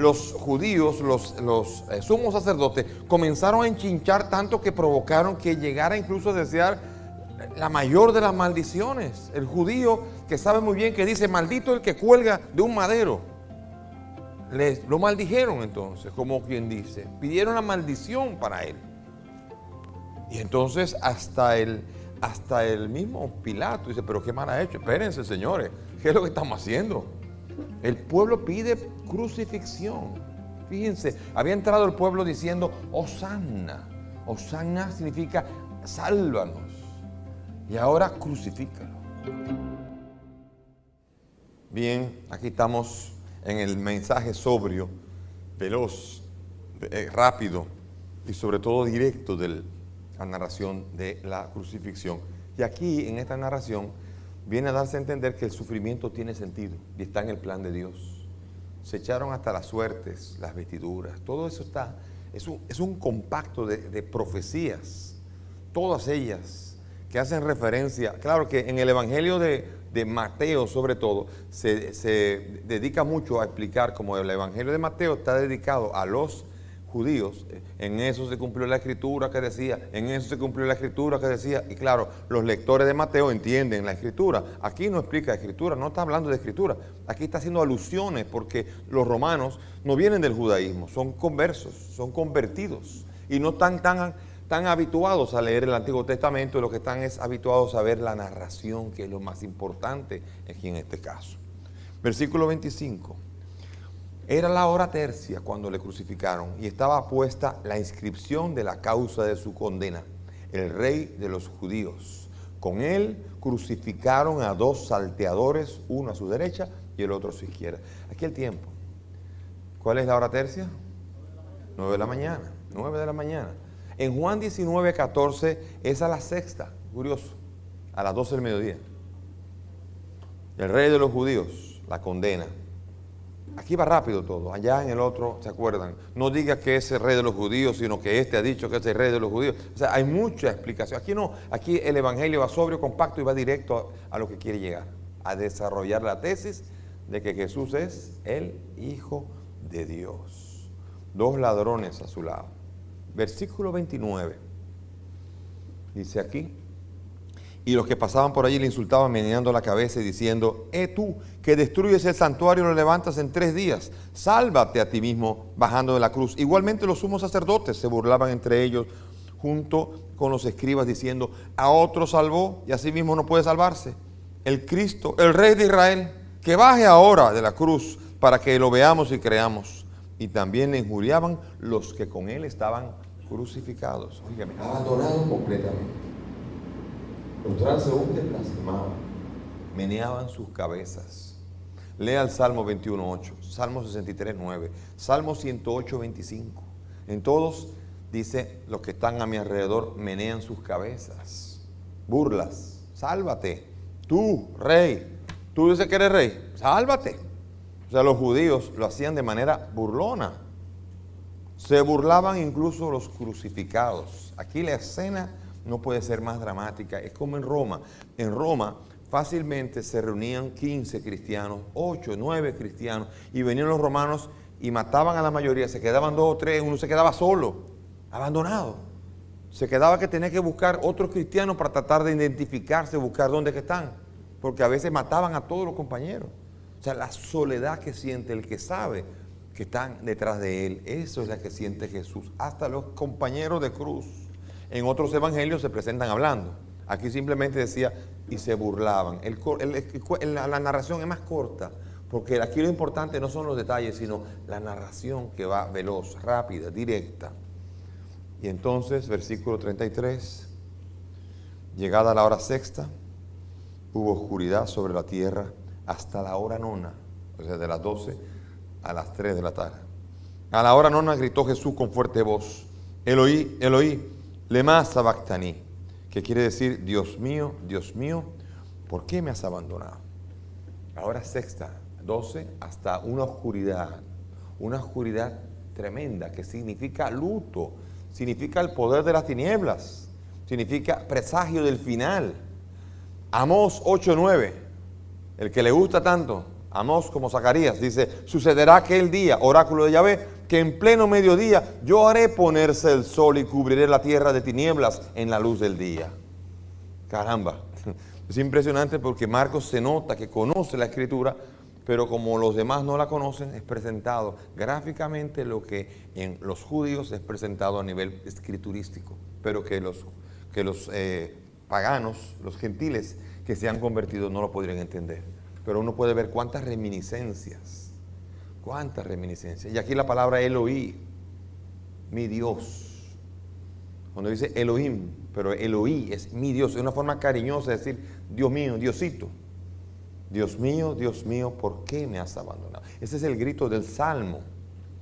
los judíos, los sumos sacerdotes, comenzaron a enchinchar tanto que provocaron que llegara incluso a desear la mayor de las maldiciones. El judío, que sabe muy bien que dice, maldito el que cuelga de un madero. Lo maldijeron entonces, como quien dice. Pidieron la maldición para él. Y entonces hasta el mismo Pilato dice, pero qué mal ha hecho. Espérense, señores, ¿qué es lo que estamos haciendo? El pueblo pide crucifixión. Fíjense, había entrado el pueblo diciendo, Hosanna. Hosanna significa sálvanos. Y ahora crucifícalo. Bien, aquí estamos en el mensaje sobrio, veloz, rápido y sobre todo directo de la narración de la crucifixión. Y aquí en esta narración viene a darse a entender que el sufrimiento tiene sentido y está en el plan de Dios. Se echaron hasta las suertes, las vestiduras, todo eso está, es un compacto de profecías, todas ellas que hacen referencia. Claro que en el Evangelio de Mateo sobre todo se dedica mucho a explicar cómo el Evangelio de Mateo está dedicado a los judíos. En eso se cumplió la escritura que decía, en eso se cumplió la escritura que decía, y claro, los lectores de Mateo entienden la escritura. Aquí no explica escritura, no está hablando de escritura, aquí está haciendo alusiones porque los romanos no vienen del judaísmo, son conversos, son convertidos y no están tan habituados a leer el Antiguo Testamento, y lo que están es habituados a ver la narración, que es lo más importante aquí en este caso. Versículo 25. Era la hora tercia cuando le crucificaron y estaba puesta la inscripción de la causa de su condena, el rey de los judíos. Con él crucificaron a dos salteadores, uno a su derecha y el otro a su izquierda. Aquí el tiempo. ¿Cuál es la hora tercia? 9 de la mañana. 9 de la mañana. En Juan 19, 14 es a la sexta, curioso, a las 12 del mediodía. El rey de los judíos la condena. Aquí va rápido todo, allá en el otro, ¿se acuerdan? No diga que es el rey de los judíos, sino que este ha dicho que es el rey de los judíos. O sea, hay mucha explicación. Aquí no, aquí el evangelio va sobrio, compacto y va directo a lo que quiere llegar, a desarrollar la tesis de que Jesús es el Hijo de Dios. Dos ladrones a su lado. Versículo 29, dice aquí, y los que pasaban por allí le insultaban meneando la cabeza y diciendo, tú que destruyes el santuario y lo levantas en 3 días, sálvate a ti mismo bajando de la cruz. Igualmente los sumos sacerdotes se burlaban entre ellos junto con los escribas diciendo, a otro salvó y a sí mismo no puede salvarse. El Cristo, el Rey de Israel, que baje ahora de la cruz para que lo veamos y creamos. Y también le injuriaban los que con él estaban crucificados. Óigame, abandonados completamente. Los transeúntes blasfemaban, meneaban sus cabezas. Lea el Salmo 21.8, Salmo 63.9, Salmo 108.25. En todos dice, los que están a mi alrededor menean sus cabezas. Burlas, sálvate. Tú, rey, tú dices que eres rey, sálvate. O sea, los judíos lo hacían de manera burlona. Se burlaban incluso los crucificados. Aquí la escena no puede ser más dramática. Es como en Roma. En Roma fácilmente se reunían 15 cristianos, 8, 9 cristianos, y venían los romanos y mataban a la mayoría. Se quedaban 2 o 3, uno se quedaba solo, abandonado. Se quedaba que tenía que buscar otros cristianos para tratar de identificarse, buscar dónde que están. Porque a veces mataban a todos los compañeros. O sea, la soledad que siente el que sabe que están detrás de él, eso es la que siente Jesús. Hasta los compañeros de cruz. En otros evangelios se presentan hablando. Aquí simplemente decía, y se burlaban. La narración es más corta, porque aquí lo importante no son los detalles, sino la narración que va veloz, rápida, directa. Y entonces, versículo 33, llegada la hora sexta, hubo oscuridad sobre la tierra hasta la hora nona, o sea, de las 12 a las 3 de la tarde. A la hora nona gritó Jesús con fuerte voz, Eloí, Eloí, lema sabactani, que quiere decir, Dios mío, ¿por qué me has abandonado? La hora sexta, 12, hasta una oscuridad tremenda, que significa luto, significa el poder de las tinieblas, significa presagio del final. Amós 8:9, el que le gusta tanto, Amós como Zacarías, dice, sucederá aquel día, oráculo de Yahvé, que en pleno mediodía yo haré ponerse el sol y cubriré la tierra de tinieblas en la luz del día. Caramba, es impresionante porque Marcos se nota que conoce la Escritura, pero como los demás no la conocen, es presentado gráficamente lo que en los judíos es presentado a nivel escriturístico, pero que los paganos, los gentiles que se han convertido no lo podrían entender. Pero uno puede ver cuántas reminiscencias. Y aquí la palabra Eloí, mi Dios. Cuando dice Elohim, pero Eloí es mi Dios, es una forma cariñosa de decir, Dios mío, Diosito. Dios mío, ¿por qué me has abandonado? Ese es el grito del Salmo.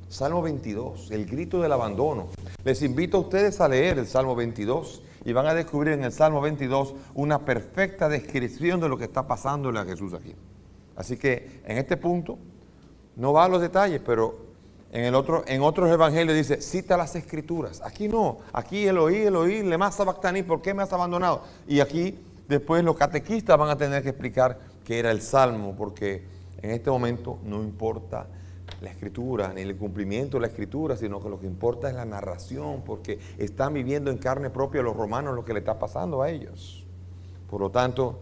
Salmo 22, el grito del abandono. Les invito a ustedes a leer el Salmo 22 y van a descubrir en el Salmo 22 una perfecta descripción de lo que está pasándole a Jesús aquí. Así que en este punto no va a los detalles, pero en otros evangelios dice, cita las Escrituras. Aquí no, aquí Eloí, lema sabactani, ¿por qué me has abandonado? Y aquí después los catequistas van a tener que explicar qué era el Salmo, porque en este momento no importa la Escritura, ni el cumplimiento de la Escritura, sino que lo que importa es la narración, porque están viviendo en carne propia los romanos lo que le está pasando a ellos. Por lo tanto,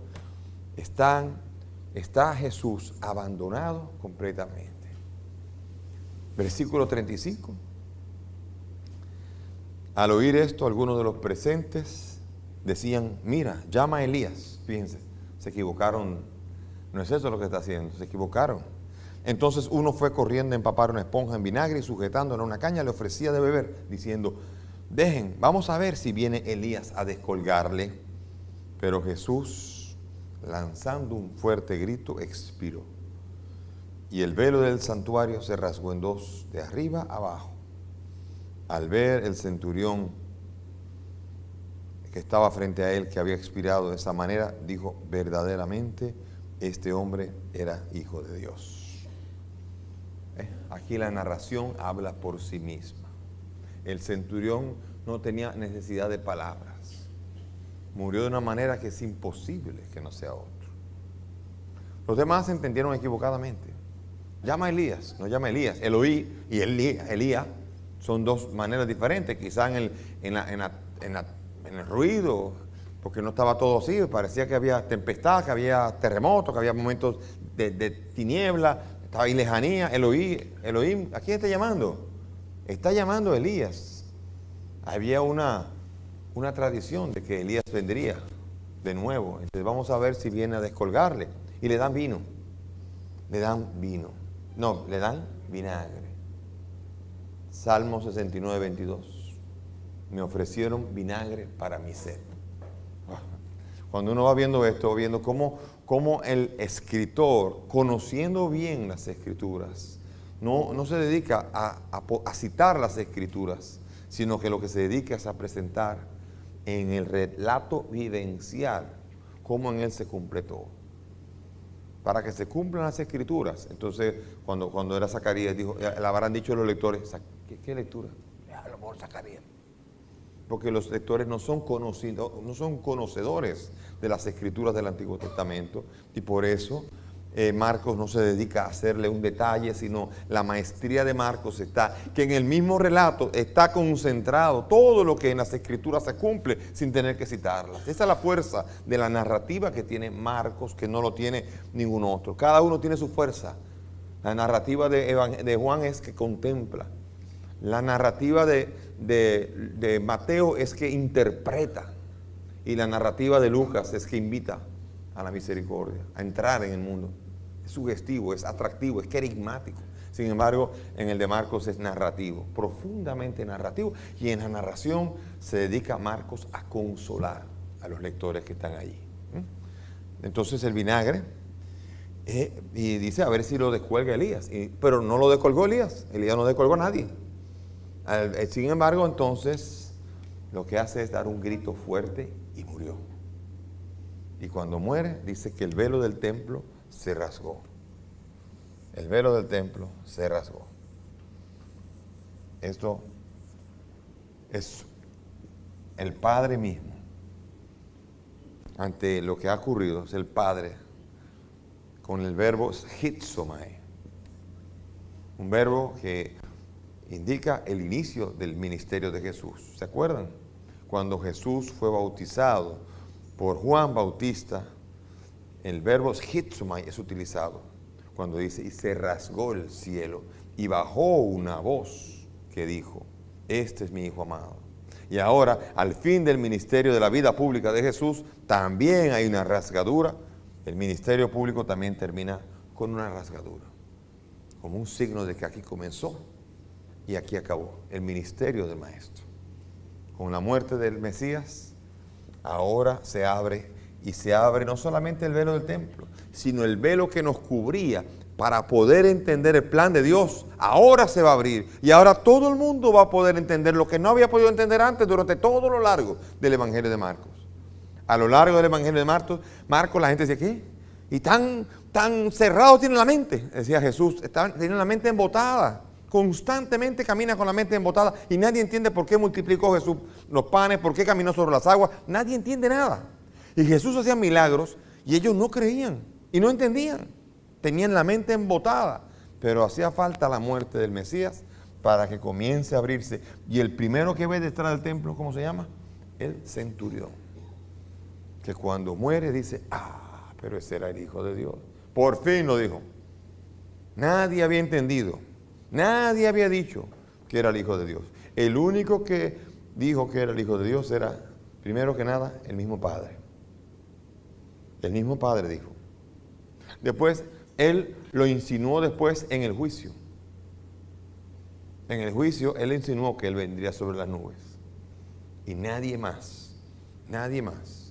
está Jesús abandonado completamente. Versículo 35. Al oír esto, algunos de los presentes decían, mira, llama a Elías. Fíjense, se equivocaron. No es eso lo que está haciendo, se equivocaron. Entonces uno fue corriendo a empapar una esponja en vinagre y sujetándola a una caña le ofrecía de beber, diciendo, dejen, vamos a ver si viene Elías a descolgarle. Pero Jesús, lanzando un fuerte grito, expiró. Y el velo del santuario se rasgó en dos, de arriba abajo. Al ver el centurión que estaba frente a él, que había expirado de esa manera, dijo, verdaderamente este hombre era hijo de Dios. Aquí la narración habla por sí misma. El centurión no tenía necesidad de palabras. Murió de una manera que es imposible que no sea otro. Los demás entendieron equivocadamente. Llama a Elías, no llama a Elías. Eloí y Elías son dos maneras diferentes. Quizá en el ruido, porque no estaba todo así, parecía que había tempestad, que había terremotos, que había momentos de tiniebla, estaba ahí lejanía. Elohim, ¿a quién está llamando? Está llamando a Elías. Había una tradición de que Elías vendría de nuevo. Entonces vamos a ver si viene a descolgarle. Y le dan vino. Le dan vinagre. Salmo 69, 22. Me ofrecieron vinagre para mi sed. Cuando uno va viendo esto, va viendo cómo el escritor, conociendo bien las Escrituras, no se dedica a citar las Escrituras, sino que lo que se dedica es a presentar en el relato vivencial cómo en él se cumple todo. Para que se cumplan las Escrituras. Entonces, cuando era Zacarías, dijo, le habrán dicho los lectores, ¿qué lectura? A lo mejor Zacarías. Porque los lectores no son conocedores de las Escrituras del Antiguo Testamento, y por eso Marcos no se dedica a hacerle un detalle, sino la maestría de Marcos está, que en el mismo relato está concentrado todo lo que en las Escrituras se cumple sin tener que citarlas. Esa es la fuerza de la narrativa que tiene Marcos, que no lo tiene ningún otro. Cada uno tiene su fuerza. La narrativa de Juan es que contempla. La narrativa de Mateo es que interpreta. Y la narrativa de Lucas es que invita a la misericordia, a entrar en el mundo. Es sugestivo, es atractivo, es carismático. Sin embargo, en el de Marcos es narrativo, profundamente narrativo. Y en la narración se dedica Marcos a consolar a los lectores que están allí. Entonces el vinagre, y dice a ver si lo descuelga Elías. Pero no lo descolgó Elías no descolgó a nadie. Sin embargo, entonces, lo que hace es dar un grito fuerte y murió. Y cuando muere, dice que el velo del templo se rasgó. El velo del templo se rasgó. Esto es el Padre mismo. Ante lo que ha ocurrido, es el Padre con el verbo schizomai, un verbo que indica el inicio del ministerio de Jesús. ¿Se acuerdan? Cuando Jesús fue bautizado por Juan Bautista, el verbo schizomai es utilizado cuando dice, y se rasgó el cielo y bajó una voz que dijo, este es mi Hijo amado. Y ahora, al fin del ministerio de la vida pública de Jesús, también hay una rasgadura. El ministerio público también termina con una rasgadura, como un signo de que aquí comenzó y aquí acabó el ministerio del Maestro. Con la muerte del Mesías, ahora se abre, y se abre no solamente el velo del templo, sino el velo que nos cubría para poder entender el plan de Dios. Ahora se va a abrir, y ahora todo el mundo va a poder entender lo que no había podido entender antes durante todo lo largo del Evangelio de Marcos. A lo largo del Evangelio de Marcos, la gente decía, ¿qué? Y tan cerrado tiene la mente, decía Jesús, tiene la mente embotada. Constantemente camina con la mente embotada y nadie entiende por qué multiplicó Jesús los panes, por qué caminó sobre las aguas. Nadie entiende nada. Y Jesús hacía milagros y ellos no creían y no entendían. Tenían la mente embotada. Pero hacía falta la muerte del Mesías para que comience a abrirse. Y el primero que ve detrás del templo, ¿cómo se llama? El centurión. Que cuando muere dice, pero ese era el Hijo de Dios. Por fin lo dijo. Nadie había entendido. Nadie había dicho que era el Hijo de Dios. El único que dijo que era el Hijo de Dios era, primero que nada, el mismo Padre. El mismo Padre dijo. Después, Él lo insinuó después en el juicio. En el juicio, Él insinuó que Él vendría sobre las nubes. Y nadie más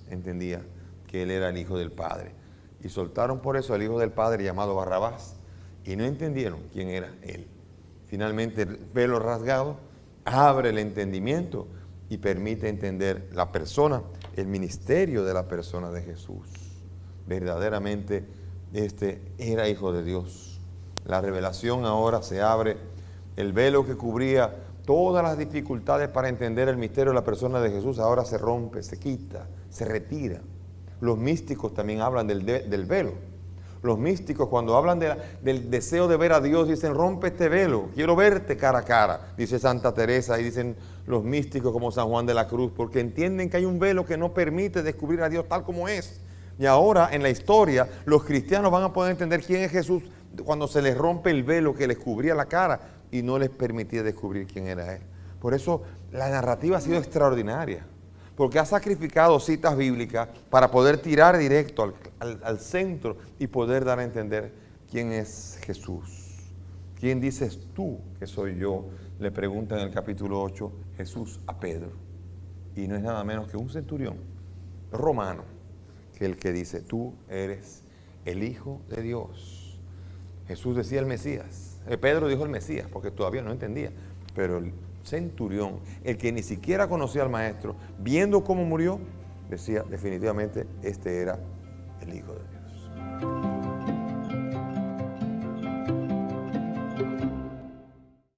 entendía que Él era el Hijo del Padre. Y soltaron por eso al Hijo del Padre llamado Barrabás. Y no entendieron quién era Él. Finalmente el velo rasgado abre el entendimiento y permite entender la persona, el ministerio de la persona de Jesús. Verdaderamente este era Hijo de Dios. La revelación ahora se abre, el velo que cubría todas las dificultades para entender el misterio de la persona de Jesús ahora se rompe, se quita, se retira. Los místicos también hablan del velo. Los místicos cuando hablan del deseo de ver a Dios dicen, rompe este velo, quiero verte cara a cara, dice Santa Teresa, y dicen los místicos como San Juan de la Cruz, porque entienden que hay un velo que no permite descubrir a Dios tal como es. Y ahora en la historia los cristianos van a poder entender quién es Jesús cuando se les rompe el velo que les cubría la cara y no les permitía descubrir quién era Él. Por eso la narrativa ha sido extraordinaria. Porque ha sacrificado citas bíblicas para poder tirar directo al centro y poder dar a entender quién es Jesús. ¿Quién dices tú que soy yo? Le pregunta en el capítulo 8 Jesús a Pedro. Y no es nada menos que un centurión romano que el que dice, tú eres el Hijo de Dios. Jesús decía el Mesías. Pedro dijo el Mesías porque todavía no entendía. Pero el centurión, el que ni siquiera conocía al Maestro, viendo cómo murió, decía definitivamente, este era el Hijo de Dios.